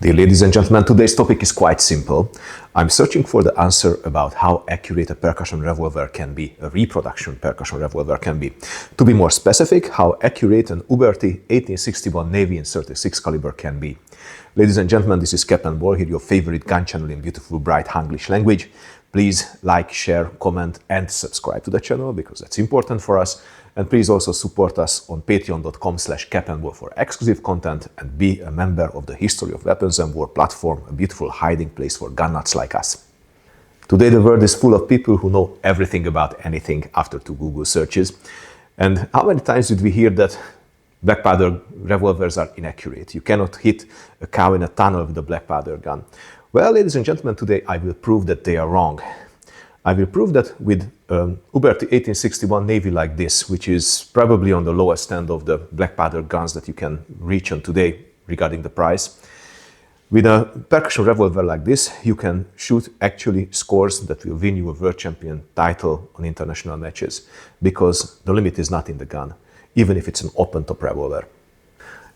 Dear ladies and gentlemen, today's topic is quite simple. I'm searching for the answer about how accurate a percussion revolver can be, a reproduction percussion revolver can be. To be more specific, how accurate an Uberti 1861 Navy in 36 caliber can be. Ladies and gentlemen, this is Capandball here, your favorite gun channel in beautiful, bright English language. Please like, share, comment and subscribe to the channel because that's important for us. And please also support us on patreon.com/capandball for exclusive content and be a member of the History of Weapons and War platform, a beautiful hiding place for gun nuts like us. Today the world is full of people who know everything about anything after 2 Google searches. And how many times did we hear that black powder revolvers are inaccurate? You cannot hit a cow in a tunnel with a black powder gun. Well, ladies and gentlemen, today I will prove that they are wrong. I will prove that with Uberti 1861 Navy like this, which is probably on the lowest end of the black powder guns that you can reach on today regarding the price. With a percussion revolver like this, you can shoot actually scores that will win you a world champion title on international matches, because the limit is not in the gun, even if it's an open top revolver.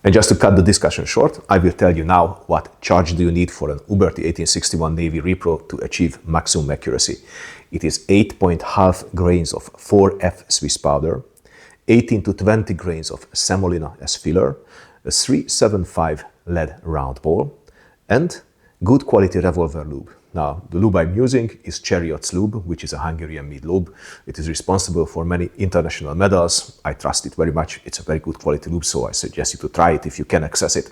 And just to cut the discussion short, I will tell you now what charge do you need for an Uberti 1861 Navy Repro to achieve maximum accuracy. It is 8.5 grains of 4F Swiss powder, 18 to 20 grains of semolina as filler, a 375 lead round ball, and good quality revolver lube. Now, the lube I'm using is Chariot's lube, which is a Hungarian-made lube. It is responsible for many international medals. I trust it very much. It's a very good quality lube, so I suggest you to try it if you can access it.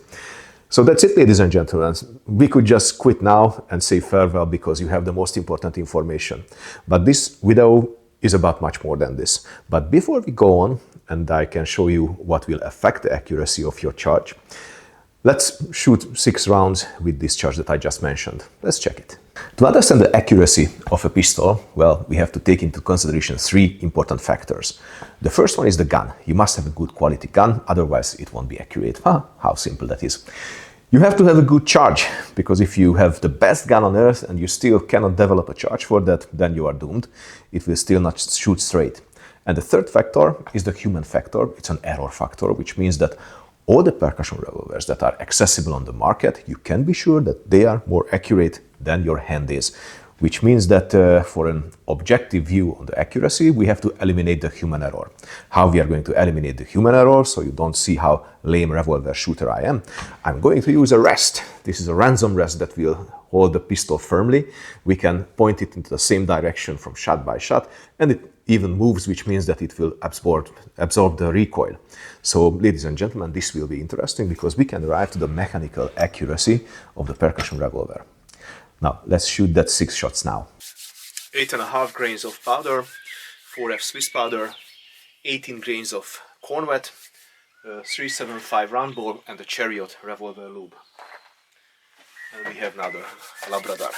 So that's it, ladies and gentlemen. We could just quit now and say farewell because you have the most important information. But this video is about much more than this. But before we go on, and I can show you what will affect the accuracy of your charge, let's shoot 6 rounds with this charge that I just mentioned. Let's check it. To understand the accuracy of a pistol, well, we have to take into consideration 3 important factors. The first one is the gun. You must have a good quality gun, otherwise it won't be accurate. How simple that is. You have to have a good charge, because if you have the best gun on earth and you still cannot develop a charge for that, then you are doomed. It will still not shoot straight. And the third factor is the human factor. It's an error factor, which means that all the percussion revolvers that are accessible on the market, you can be sure that they are more accurate than your hand is, which means that for an objective view on the accuracy, we have to eliminate the human error. How we are going to eliminate the human error, so you don't see how lame revolver shooter I am, I'm going to use a rest. This is a Ransom Rest that will hold the pistol firmly. We can point it into the same direction from shot by shot, and it even moves, which means that it will absorb the recoil. So, ladies and gentlemen, this will be interesting because we can arrive to the mechanical accuracy of the percussion revolver. Now, let's shoot that 6 shots now. 8.5 grains of powder, 4F Swiss powder, 18 grains of cornwet, 375 round ball, and the Chariot revolver lube. And we have now the Labrador.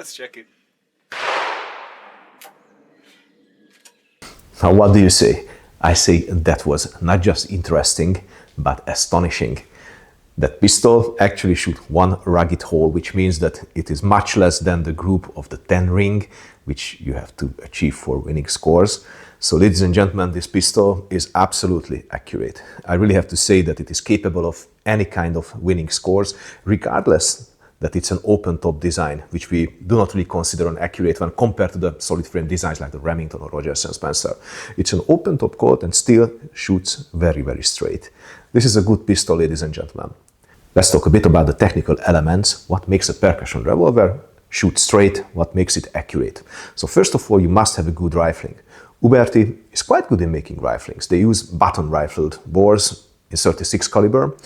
Let's check it. Now, what do you say? I say that was not just interesting, but astonishing. That pistol actually shoots one rugged hole, which means that it is much less than the group of the 10 ring, which you have to achieve for winning scores. So, ladies and gentlemen, this pistol is absolutely accurate. I really have to say that it is capable of any kind of winning scores, regardless that it's an open-top design, which we do not really consider an accurate when compared to the solid frame designs like the Remington or Rogers & Spencer. It's an open-top Colt and still shoots very, very straight. This is a good pistol, ladies and gentlemen. Let's talk a bit about the technical elements. What makes a percussion revolver shoot straight? What makes it accurate? So first of all, you must have a good rifling. Uberti is quite good in making riflings. They use button-rifled bores in 36 caliber.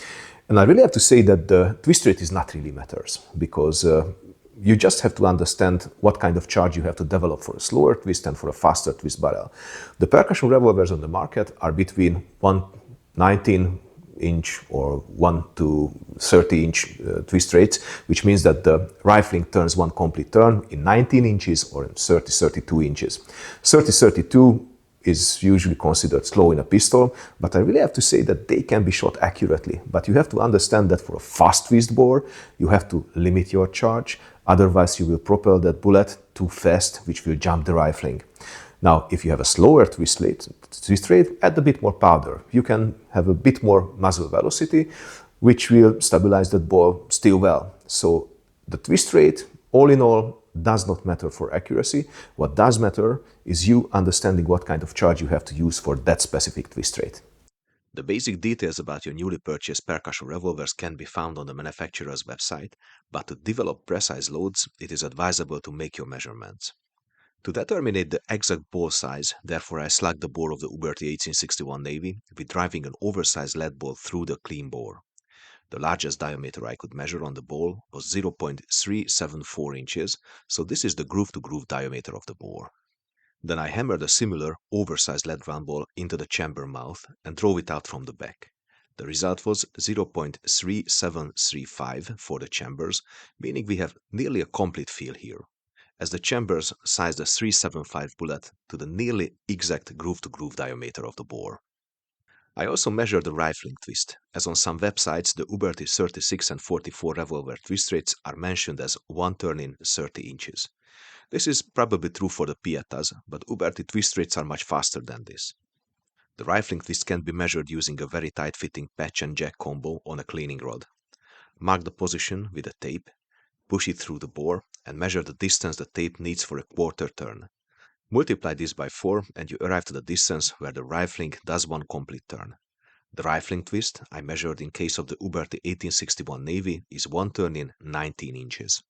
And I really have to say that the twist rate is not really matters, because you just have to understand what kind of charge you have to develop for a slower twist and for a faster twist barrel. The percussion revolvers on the market are between 1/19" or 1 to 30" twist rates, which means that the rifling turns one complete turn in 19 inches or in 30-32 inches. 30-32 is usually considered slow in a pistol, but I really have to say that they can be shot accurately. But you have to understand that for a fast twist bore, you have to limit your charge. Otherwise, you will propel that bullet too fast, which will jump the rifling. Now, if you have a slower twist rate, add a bit more powder. You can have a bit more muzzle velocity, which will stabilize that ball still well. So the twist rate, all in all, does not matter for accuracy. What does matter is you understanding what kind of charge you have to use for that specific twist rate. The basic details about your newly purchased percussion revolvers can be found on the manufacturer's website, but to develop precise loads, it is advisable to make your measurements. To determine the exact ball size, therefore I slugged the bore of the Uberti 1861 Navy with driving an oversized lead ball through the clean bore. The largest diameter I could measure on the ball was 0.374 inches, so this is the groove-to-groove diameter of the bore. Then I hammered a similar, oversized lead round ball into the chamber mouth and drove it out from the back. The result was 0.3735 for the chambers, meaning we have nearly a complete fill here, as the chambers sized the 375 bullet to the nearly exact groove-to-groove diameter of the bore. I also measured the rifling twist, as on some websites the Uberti 36 and 44 revolver twist rates are mentioned as one turn in 30 inches. This is probably true for the Piettas, but Uberti twist rates are much faster than this. The rifling twist can be measured using a very tight-fitting patch and jack combo on a cleaning rod. Mark the position with a tape, push it through the bore, and measure the distance the tape needs for a quarter turn. Multiply this by 4 and you arrive to the distance where the rifling does one complete turn. The rifling twist I measured in case of the Uberti 1861 Navy is one turn in 19 inches.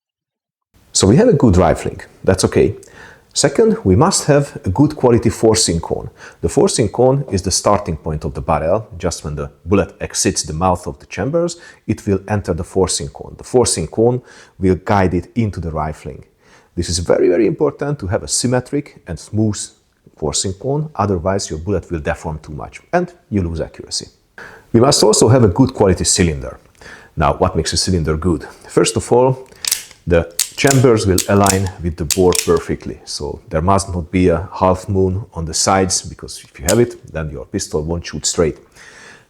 So we have a good rifling, that's okay. Second, we must have a good quality forcing cone. The forcing cone is the starting point of the barrel. Just when the bullet exits the mouth of the chambers, it will enter the forcing cone. The forcing cone will guide it into the rifling. This is very, very important to have a symmetric and smooth forcing cone, otherwise your bullet will deform too much and you lose accuracy. We must also have a good quality cylinder. Now, what makes a cylinder good? First of all, the chambers will align with the bore perfectly, so there must not be a half moon on the sides, because if you have it, then your pistol won't shoot straight.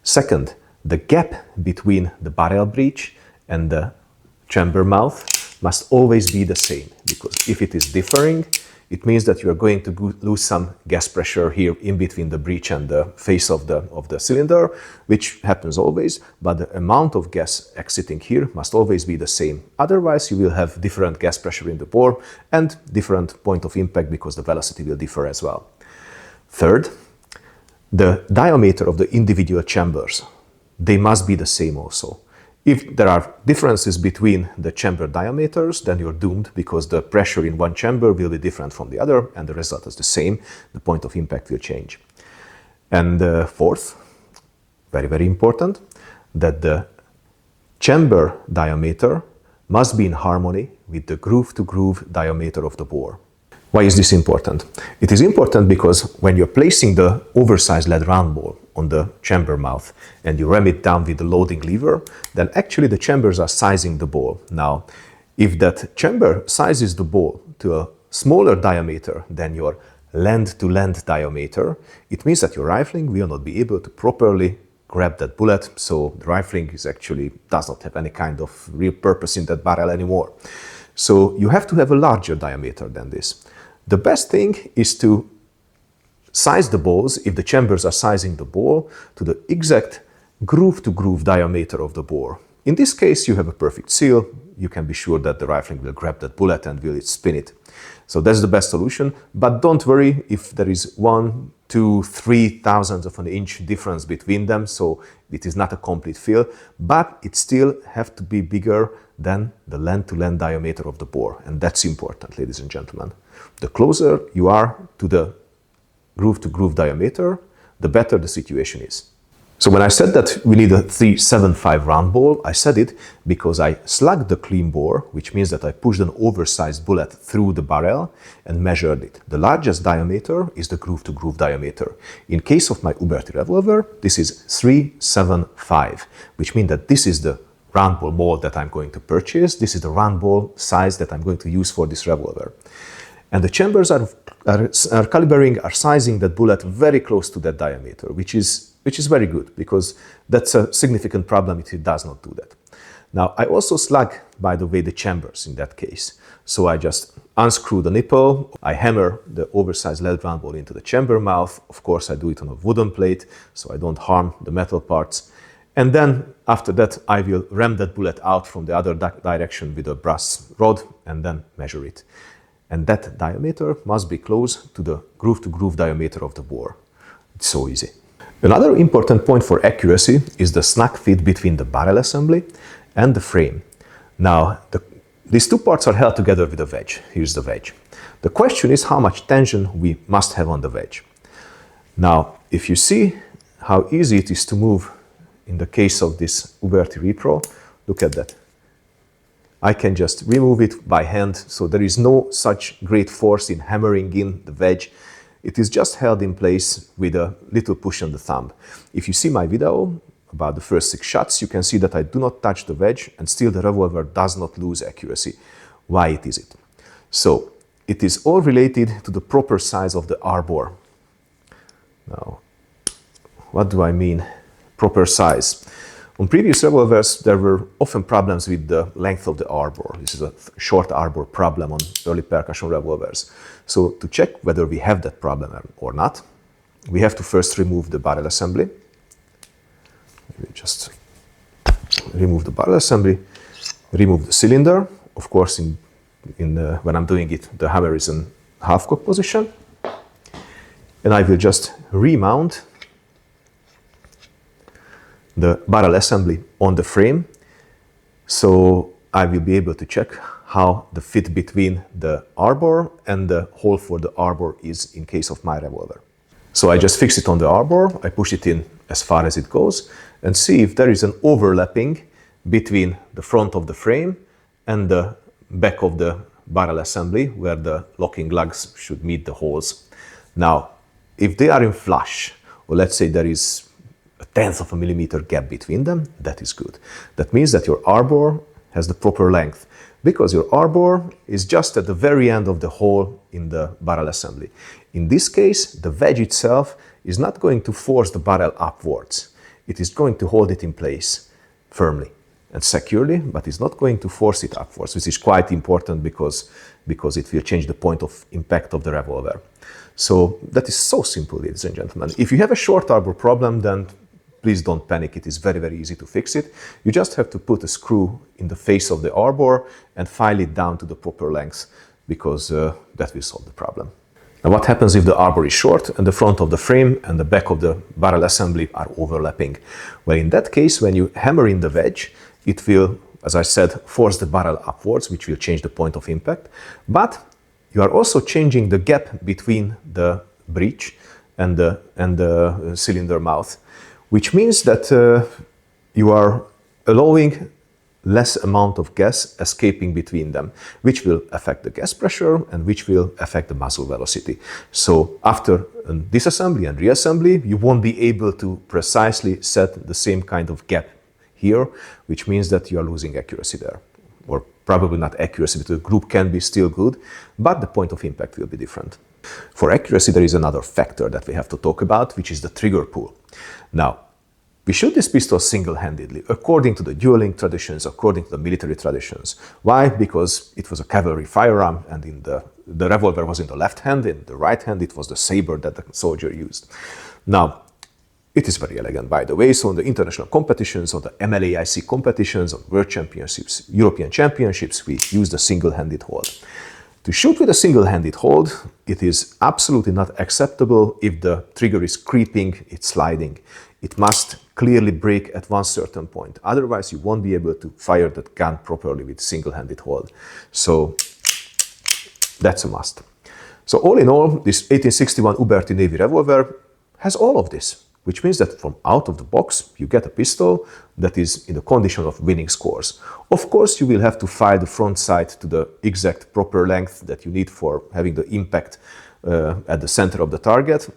Second, the gap between the barrel breech and the chamber mouth must always be the same, because if it is differing, it means that you are going to lose some gas pressure here in between the breech and the face of the cylinder, which happens always, but the amount of gas exiting here must always be the same. Otherwise, you will have different gas pressure in the bore and different point of impact because the velocity will differ as well. Third, the diameter of the individual chambers, they must be the same also. If there are differences between the chamber diameters, then you're doomed because the pressure in one chamber will be different from the other and the result is the same. The point of impact will change. And fourth, very, very important, that the chamber diameter must be in harmony with the groove-to-groove diameter of the bore. Why is this important? It is important because when you're placing the oversized lead round ball on the chamber mouth and you ram it down with the loading lever, then actually the chambers are sizing the ball. Now, If that chamber sizes the ball to a smaller diameter than your land-to-land diameter, it means that your rifling will not be able to properly grab that bullet, so the rifling does not have any kind of real purpose in that barrel anymore. So you have to have a larger diameter than this. The best thing is to size the balls, if the chambers are sizing the ball, to the exact groove-to-groove diameter of the bore. In this case, you have a perfect seal. You can be sure that the rifling will grab that bullet and will spin it. So that's the best solution, but don't worry if there is 1, 2, 3 thousandths of an inch difference between them, so it is not a complete fill, but it still have to be bigger than the land-to-land diameter of the bore, and that's important, ladies and gentlemen. The closer you are to the groove-to-groove diameter, the better the situation is. So when I said that we need a 375 round ball, I said it because I slugged the clean bore, which means that I pushed an oversized bullet through the barrel and measured it. The largest diameter is the groove-to-groove diameter. In case of my Uberti revolver, this is 375, which means that this is the round ball that I'm going to purchase. This is the round ball size that I'm going to use for this revolver. And the chambers are sizing that bullet very close to that diameter, which is very good, because that's a significant problem if it does not do that. Now, I also slug, by the way, the chambers in that case. So I just unscrew the nipple, I hammer the oversized lead round ball into the chamber mouth. Of course, I do it on a wooden plate, so I don't harm the metal parts. And then, after that, I will ram that bullet out from the other direction with a brass rod and then measure it. And that diameter must be close to the groove-to-groove diameter of the bore. It's so easy. Another important point for accuracy is the snug fit between the barrel assembly and the frame. Now, these two parts are held together with a wedge. Here's the wedge. The question is how much tension we must have on the wedge. Now, if you see how easy it is to move in the case of this Uberti Repro, look at that. I can just remove it by hand, so there is no such great force in hammering in the wedge. It is just held in place with a little push on the thumb. If you see my video about the first 6 shots, you can see that I do not touch the wedge and still the revolver does not lose accuracy. Why is it? So, it is all related to the proper size of the arbor. Now, what do I mean proper size? On previous revolvers, there were often problems with the length of the arbor. This is a short arbor problem on early percussion revolvers. So to check whether we have that problem or not, we have to first remove the barrel assembly. We just remove the barrel assembly, remove the cylinder. Of course, when I'm doing it, the hammer is in half-cock position. And I will just remount the barrel assembly on the frame, so I will be able to check how the fit between the arbor and the hole for the arbor is in case of my revolver. So I just fix it on the arbor, I push it in as far as it goes, and see if there is an overlapping between the front of the frame and the back of the barrel assembly, where the locking lugs should meet the holes. Now, if they are in flush, or let's say there is a 1/10 of a millimeter gap between them, that is good. That means that your arbor has the proper length, because your arbor is just at the very end of the hole in the barrel assembly. In this case, the wedge itself is not going to force the barrel upwards. It is going to hold it in place firmly and securely, but it's not going to force it upwards, which is quite important because it will change the point of impact of the revolver. So that is so simple, ladies and gentlemen. If you have a short arbor problem, then please don't panic. It is very, very easy to fix it. You just have to put a screw in the face of the arbor and file it down to the proper length, because that will solve the problem. Now, what happens if the arbor is short and the front of the frame and the back of the barrel assembly are overlapping? Well, in that case, when you hammer in the wedge, it will, as I said, force the barrel upwards, which will change the point of impact. But you are also changing the gap between the breech and the cylinder mouth, which means that you are allowing less amount of gas escaping between them, which will affect the gas pressure and which will affect the muzzle velocity. So after disassembly and reassembly, you won't be able to precisely set the same kind of gap here, which means that you are losing accuracy there, or probably not accuracy, but the group can be still good, but the point of impact will be different. For accuracy, there is another factor that we have to talk about, which is the trigger pull. Now, we shoot this pistol single-handedly, according to the dueling traditions, according to the military traditions. Why? Because it was a cavalry firearm, and the revolver was in the left hand, in the right hand it was the saber that the soldier used. Now, it is very elegant, by the way. So on the international competitions, on the MLAIC competitions, on World Championships, European Championships, we use the single-handed hold. To shoot with a single-handed hold, it is absolutely not acceptable if the trigger is creeping, it's sliding. It must clearly break at one certain point. Otherwise, you won't be able to fire that gun properly with single-handed hold. So that's a must. So all in all, this 1861 Uberti Navy revolver has all of this, which means that from out of the box, you get a pistol that is in the condition of winning scores. Of course, you will have to fire the front sight to the exact proper length that you need for having the impact at the center of the target.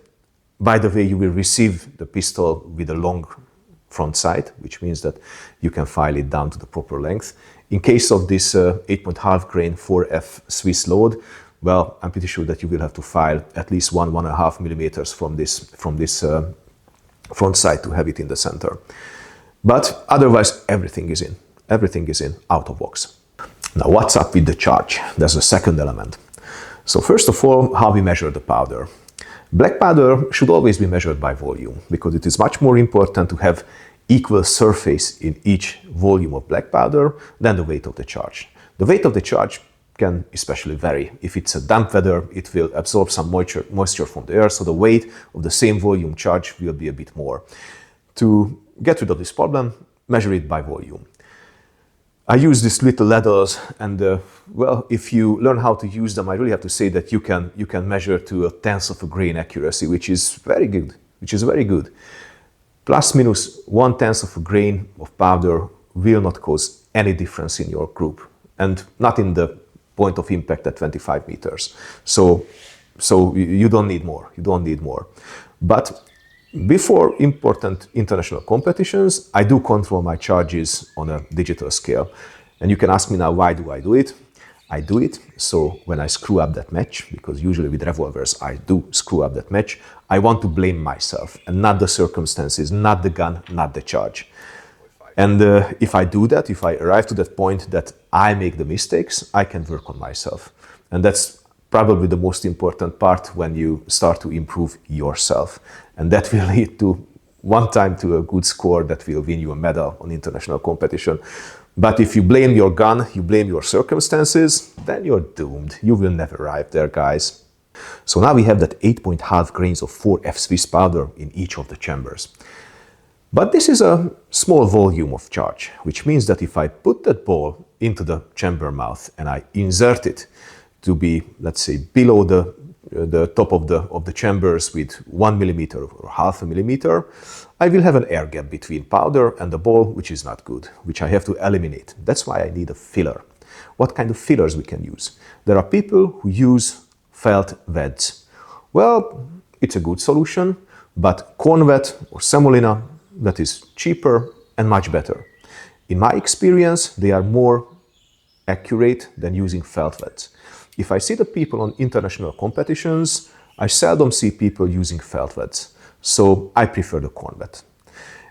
By the way, you will receive the pistol with a long front sight, which means that you can file it down to the proper length. In case of this 8.5 grain 4F Swiss load, well, I'm pretty sure that you will have to file at least 1.5 millimeters from this front sight to have it in the center. But otherwise, everything is in. Everything is in out of box. Now, what's up with the charge? There's a second element. So first of all, how we measure the powder. Black powder should always be measured by volume, because it is much more important to have equal surface in each volume of black powder than the weight of the charge. The weight of the charge can especially vary. If it's a damp weather, it will absorb some moisture from the air, so the weight of the same volume charge will be a bit more. To get rid of this problem, measure it by volume. I use these little ladles, and well, if you learn how to use them, I really have to say that you can measure to a tenth of a grain accuracy, which is very good. Plus minus 1/10 of a grain of powder will not cause any difference in your group, and not in the point of impact at 25 meters. So you don't need more. You don't need more. But before important international competitions, I do control my charges on a digital scale. And you can ask me now, why do I do it? I do it so when I screw up that match, because usually with revolvers I do screw up that match, I want to blame myself and not the circumstances, not the gun, not the charge. And if I do that, if I arrive to that point that I make the mistakes, I can work on myself. And that's probably the most important part when you start to improve yourself. And that will lead to one time to a good score that will win you a medal on international competition. But if you blame your gun, you blame your circumstances, then you're doomed. You will never arrive there, guys. So now we have that 8.5 grains of 4F Swiss powder in each of the chambers. But this is a small volume of charge, which means that if I put that ball into the chamber mouth and I insert it to be, let's say, below the top of the chambers with 1 millimeter or half a millimeter, I will have an air gap between powder and the ball, which is not good, which I have to eliminate. That's why I need a filler. What kind of fillers we can use? There are people who use felt weds. Well, it's a good solution, but corn wet or semolina, that is cheaper and much better. In my experience, they are more accurate than using felt weds. If I see the people on international competitions, I seldom see people using felt weds. So I prefer the corn wet.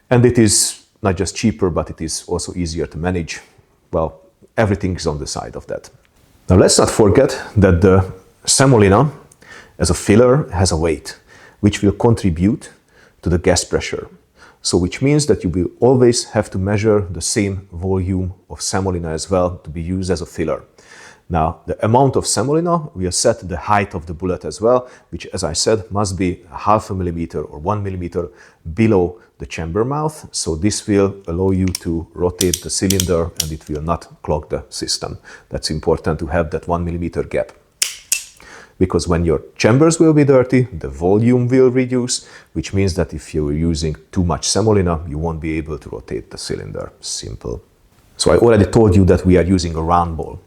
And it is not just cheaper, but it is also easier to manage. Well, everything is on the side of that. Now let's not forget that the semolina as a filler has a weight, which will contribute to the gas pressure. So which means that you will always have to measure the same volume of semolina as well to be used as a filler. Now, the amount of semolina will set the height of the bullet as well, which, as I said, must be half a millimeter or 1 millimeter below the chamber mouth. So this will allow you to rotate the cylinder and it will not clog the system. That's important to have that 1 millimeter gap. Because when your chambers will be dirty, the volume will reduce, which means that if you're using too much semolina, you won't be able to rotate the cylinder. Simple. So I already told you that we are using a round ball.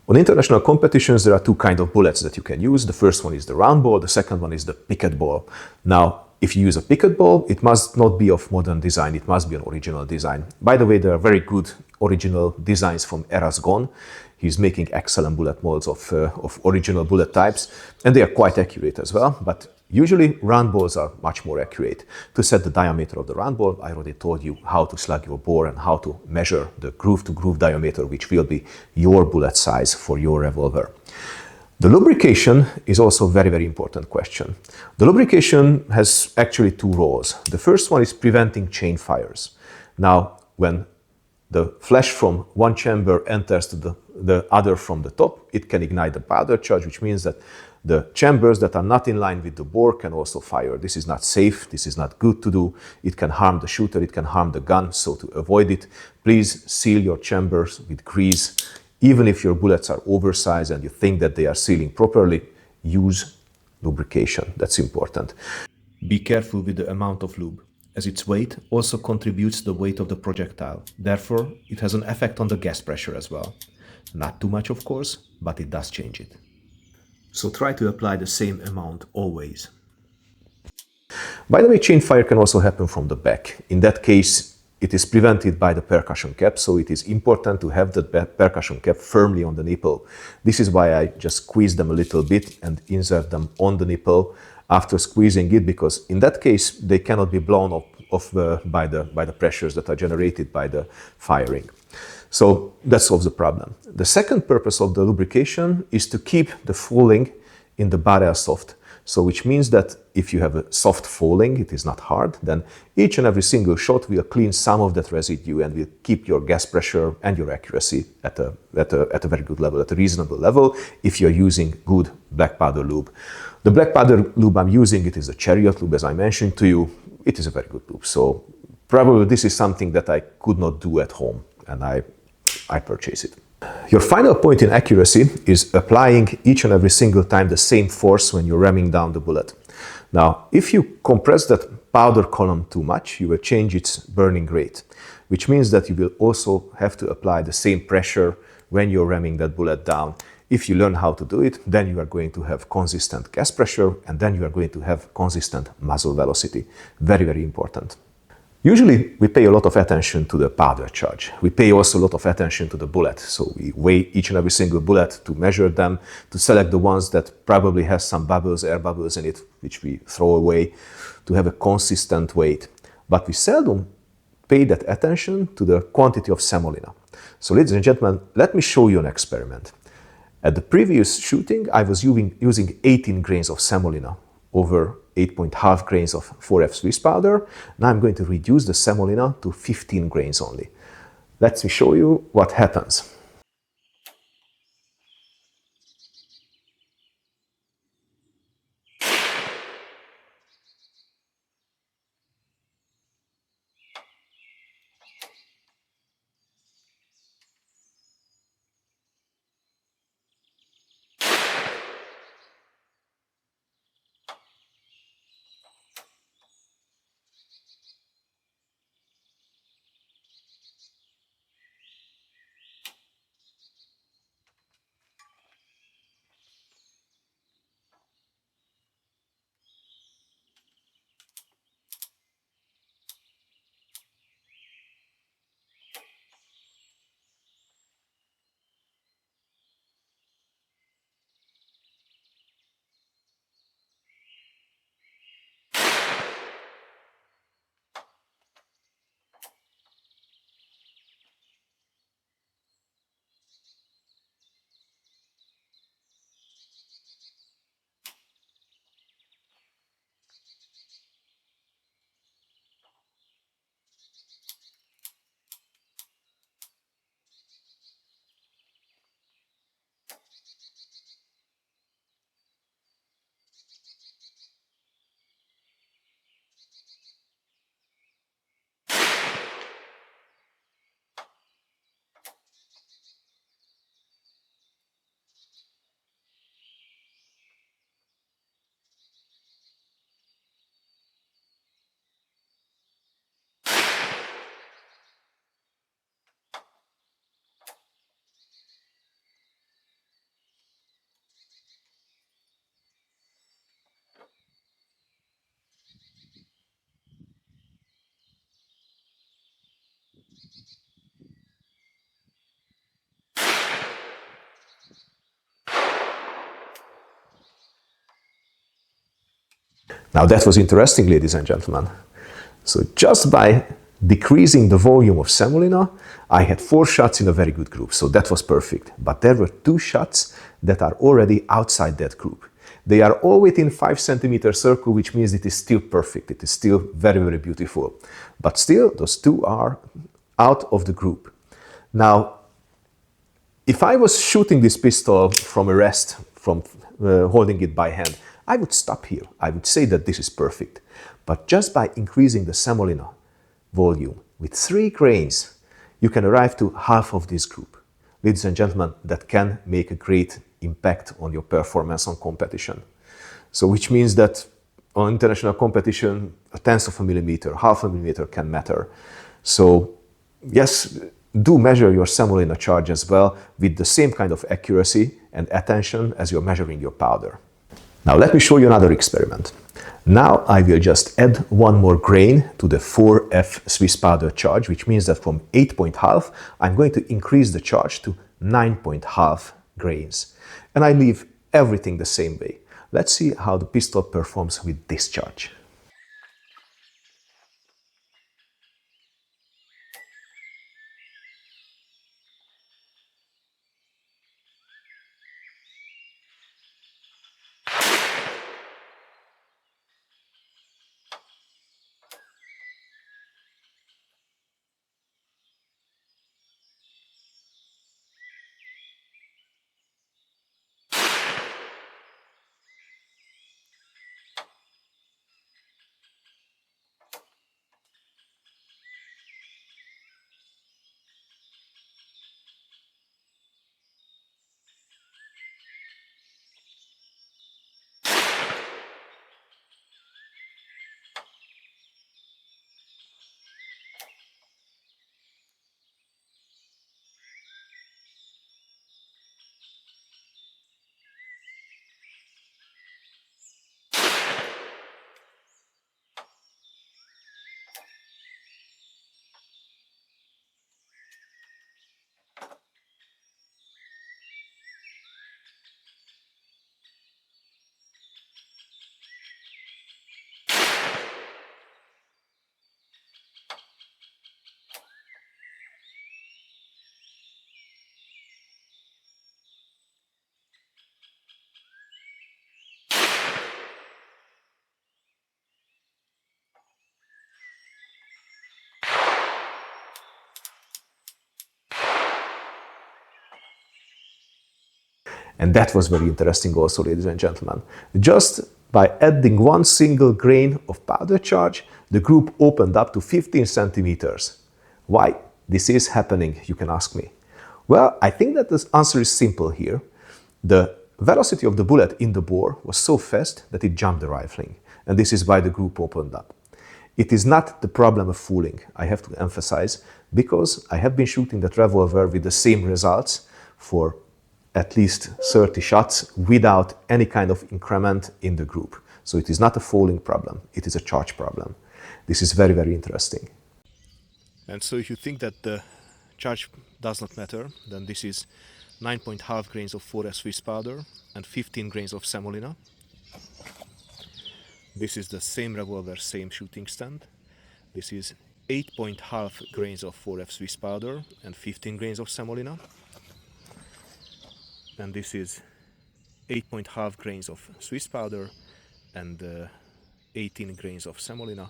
On international competitions, there are two kinds of bullets that you can use. The first one is the round ball, the second one is the picket ball. Now, if you use a picket ball, it must not be of modern design, it must be an original design. By the way, there are very good original designs from eras gone. He's making excellent bullet molds of original bullet types, and they are quite accurate as well. But usually round balls are much more accurate. To set the diameter of the round ball, I already told you how to slug your bore and how to measure the groove-to-groove diameter, which will be your bullet size for your revolver. The lubrication is also a very, very important question. The lubrication has actually two roles. The first one is preventing chain fires. Now, when the flash from one chamber enters to the other from the top, it can ignite the powder charge, which means that the chambers that are not in line with the bore can also fire. This is not safe, this is not good to do. It can harm the shooter, it can harm the gun, so to avoid it, please seal your chambers with grease. Even if your bullets are oversized and you think that they are sealing properly, use lubrication. That's important. Be careful with the amount of lube, as its weight also contributes to the weight of the projectile. Therefore, it has an effect on the gas pressure as well. Not too much, of course, but it does change it. So try to apply the same amount always. By the way, chain fire can also happen from the back. In that case, it is prevented by the percussion cap, so it is important to have the percussion cap firmly on the nipple. This is why I just squeeze them a little bit and insert them on the nipple after squeezing it, because in that case they cannot be blown off by the pressures that are generated by the firing. So that solves the problem. The second purpose of the lubrication is to keep the fouling in the barrel soft. So which means that if you have a soft fouling, it is not hard, then each and every single shot will clean some of that residue and will keep your gas pressure and your accuracy at a very good level, at a reasonable level, if you're using good black powder lube. The black powder lube I'm using, it is a Chariot lube, as I mentioned to you. It is a very good lube. So probably this is something that I could not do at home, and I purchase it. Your final point in accuracy is applying each and every single time the same force when you're ramming down the bullet. Now, if you compress that powder column too much, you will change its burning rate, which means that you will also have to apply the same pressure when you're ramming that bullet down. If you learn how to do it, then you are going to have consistent gas pressure, and then you are going to have consistent muzzle velocity. Very, very important. Usually, we pay a lot of attention to the powder charge. We pay also a lot of attention to the bullet. So we weigh each and every single bullet to measure them, to select the ones that probably has some bubbles, air bubbles in it, which we throw away, to have a consistent weight. But we seldom pay that attention to the quantity of semolina. So ladies and gentlemen, let me show you an experiment. At the previous shooting, I was using 18 grains of semolina over 8.5 grains of 4F Swiss powder. Now I'm going to reduce the semolina to 15 grains only. Let me show you what happens. Now that was interesting, ladies and gentlemen. So just by decreasing the volume of semolina, I had 4 shots in a very good group, so that was perfect. But there were 2 shots that are already outside that group. They are all within 5 centimeter circle, which means it is still perfect. It is still very, very beautiful. But still, those 2 are out of the group. Now, if I was shooting this pistol from a rest, from holding it by hand, I would stop here. I would say that this is perfect. But just by increasing the semolina volume with 3 grains, you can arrive to half of this group. Ladies and gentlemen, that can make a great impact on your performance on competition. So which means that on international competition, a tenth of a millimeter, half a millimeter can matter. So yes, do measure your semolina charge as well with the same kind of accuracy and attention as you're measuring your powder. Now let me show you another experiment. Now I will just add 1 more grain to the 4F Swiss powder charge, which means that from 8.5, I'm going to increase the charge to 9.5 grains. And I leave everything the same way. Let's see how the pistol performs with this charge. And that was very interesting also, ladies and gentlemen. Just by adding 1 single grain of powder charge, the group opened up to 15 centimeters. Why this is happening, you can ask me. Well, I think that the answer is simple here. The velocity of the bullet in the bore was so fast that it jumped the rifling. And this is why the group opened up. It is not the problem of fooling, I have to emphasize, because I have been shooting that revolver with the same results for at least 30 shots without any kind of increment in the group. So it is not a fouling problem, it is a charge problem. This is very, very interesting. And so if you think that the charge does not matter, then this is 9.5 grains of 4F Swiss powder and 15 grains of semolina. This is the same revolver, same shooting stand. This is 8.5 grains of 4F Swiss powder and 15 grains of semolina. And this is 8.5 grains of Swiss powder and 18 grains of semolina.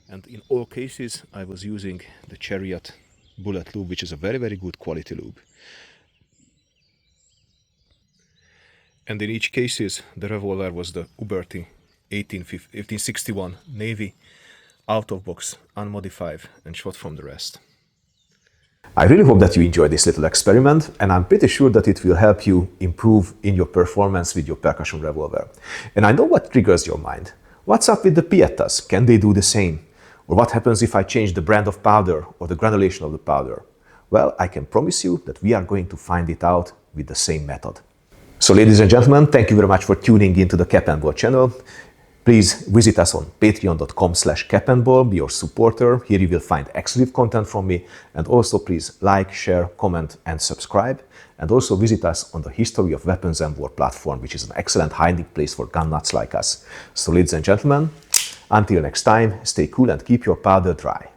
And in all cases I was using the Chariot bullet lube, which is a very, very good quality lube. And in each cases the revolver was the Uberti 1861 Navy, out of box, unmodified, and shot from the rest. I really hope that you enjoyed this little experiment, and I'm pretty sure that it will help you improve in your performance with your percussion revolver. And I know what triggers your mind. What's up with the Piettas? Can they do the same? Or what happens if I change the brand of powder or the granulation of the powder? Well, I can promise you that we are going to find it out with the same method. So ladies and gentlemen, thank you very much for tuning into the Capandball channel. Please visit us on patreon.com/capandball, be your supporter. Here you will find exclusive content from me. And also please like, share, comment and subscribe. and also visit us on the History of Weapons and War platform, which is an excellent hiding place for gun nuts like us. So ladies and gentlemen, until next time, stay cool and keep your powder dry.